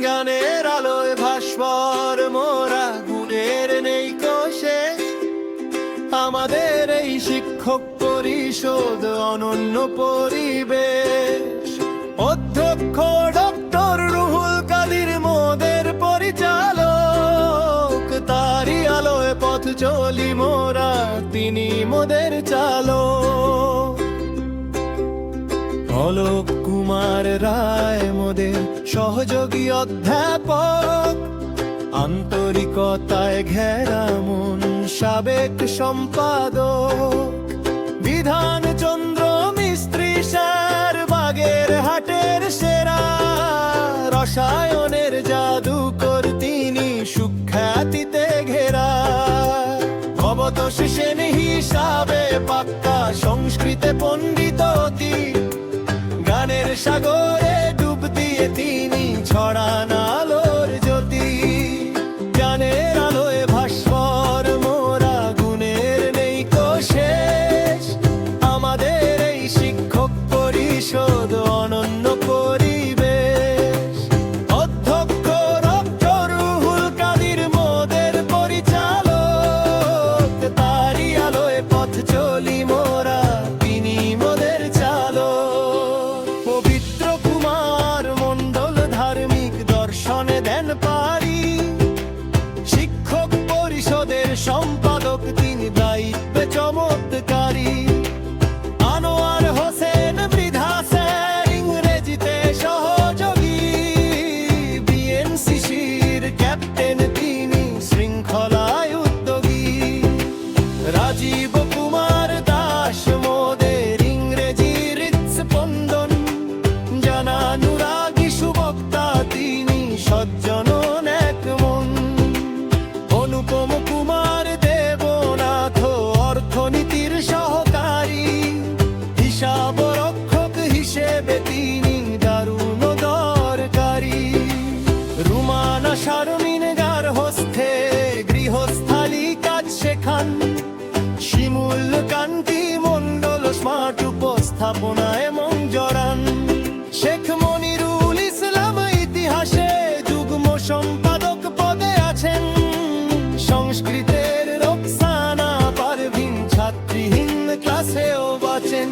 গানের আলোয় ভাস্বর মোরা, গুণের নেই শেষ। আমাদের এই শিক্ষক পরিষদ অনন্য পরিবেশ। অধ্যক্ষ ডক্টর রুহুল কাদির মোদের পরিচালক, তারই আলোয় পথ চলি মোরা, তিনি মোদের চালক। অলোক কুমার রায় মোদের সহযোগী অধ্যাপক, আন্তরিকতায় ঘেরা মন সাবেক সম্পাদক। বিধান চন্দ্র মিস্ত্রি স্যার বাগের হাটের সেরা, রসায়নের জাদুকর তিনি সুখ্যাতিতে ঘেরা। ভবতোষ সেন হিসাবে পাক্কা, সংস্কৃতে পণ্ডিত অতি, গানের সাগরে ডুব দিয়ে তিনি ছড়ান আলোর জ্যোতি। গানের আলোয় ভাস্বর মোরা, গুণের নেই শেষ। আমাদের এই শিক্ষক পরিষদ অনন্য পরিবেশ। অধ্যক্ষ ডক্টর রুহুল কাদির মোদের পরিচালক, তারই আলোয় পথ চলি মোরা, তিনি মোদের চালক। পবিত্র কুমার মণ্ডল ধার্মিক দর্শনে দেন পারি, শিক্ষক পরিষদের সম্পাদক তিনি দায়িত্বে চমৎকারী। আনোয়ার হোসেন মৃধা স্যার ইংরেজিতে সহযোগী, বিএনসিসির ক্যাপ্টেন তিনি শৃঙ্খলায় উদ্যোগী। রাজীব কুমার দাস মোদের ইংরেজির স্পন্দন, জানানুরাগী সুবক্তা তিনি সজ্জন এক মন। অনুপম কুমার দেবনাথ অর্থনীতির সহকারী, হিসাব রক্ষক হিসেবে তিনি দারুণ দরকারি। রুমানা শারমিন গার হস্তে গৃহস্থালী কাজ শেখান, শিমুল কান্তি মণ্ডল স্মার্ট উপস্থাপনায় মন জড়ান। শেখ মনিরুল ইসলাম ইতিহাসে যুগ্ম সম্পাদক পদে আছেন, সংস্কৃতের রোকসানা পারভিন ছাত্রীহীন ক্লাসেও বাঁচেন।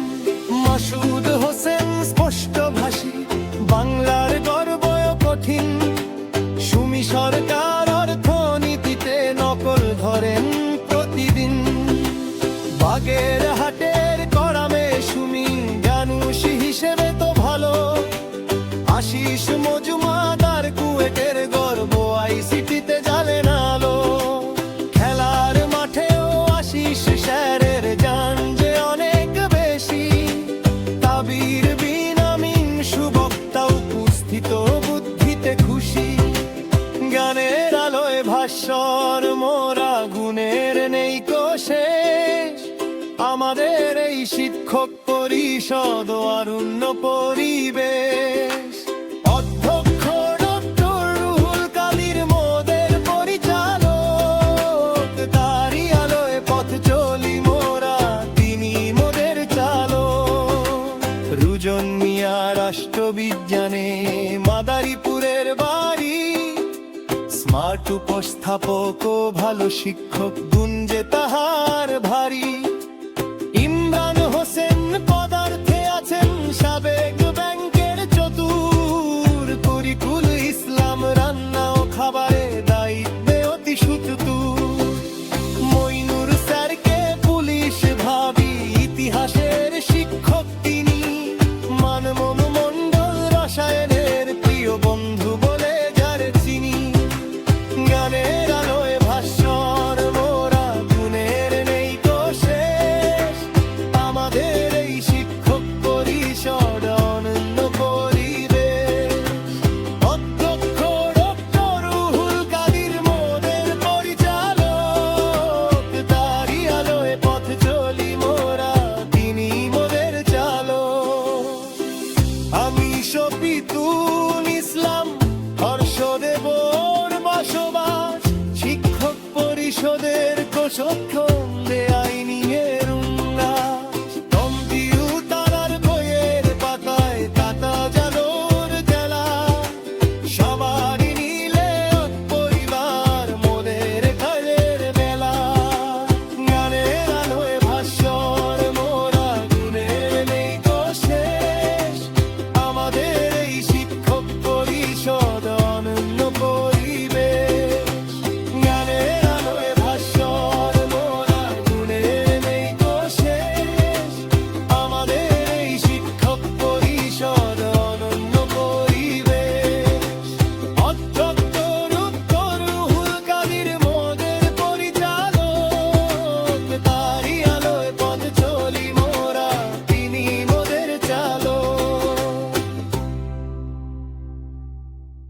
মাসুদ হোসেন স্পষ্টভাষী, বাংলার গর্ব কঠিন। সুমি সরকার অর্থনীতিতে নকল ধরেন প্রতিদিন। বাগের হাটের করামে সুমি জ্ঞানুষী হিসেবে তো ভালো। আশিস মজুমদার কুয়েটের গর্ব, আইসিটিতে জানেন আলো। খেলার মাঠেও আশিস স্যারের জান যে অনেক বেশি। তাবির বিনামিন সুবক্তা উপস্থিত বুদ্ধিতে খুশি। গানের আলোয় ভাস্বর মোরা, গুণের নেই শেষ। আমাদের এই শিক্ষক পরিষদ অনন্য পরিবেশ। অধ্যক্ষ ডক্টর রুহুল কাদির মোদের পরিচালক, তারই আলোয় পথ চলি মোরা, তিনি মোদের চালক। রুজন মিয়া রাষ্ট্রবিজ্ঞানে মাদারীপুরের বাড়ি, স্মার্ট উপস্থাপক ও ভালো শিক্ষক, গুণ যে তাহার ভারী। ইমরান হোসেন পদার্থে আছেন সাবেক ব্যাংকের চতুর, তরিকুল ইসলাম রান্না ও খাবারে দায়িত্বে অতি সুচতুর। মইনুর স্যারকে পুলিশ ভাবি, ইতিহাসের শিক্ষক তিনি। মানমম মণ্ডল রসায়নের প্রিয় বন্ধু বলে যার চিনি। গানের আলোয় ভাস্বর মোরা, গুণের নেই শেষ। আমাদের এই শিক্ষক পরিষদ অনন্য পরিবেশ। অধ্যক্ষ ডক্টর রুহুল কাদির মোদের পরিচালক, তারই আলোয় পথ চলি মোরা, তিনি মোদের চালক। আমি শফিকুল ইসলাম হর্ষদেবর বসবাস, শিক্ষক পরিষদের কোষাধ্যক্ষ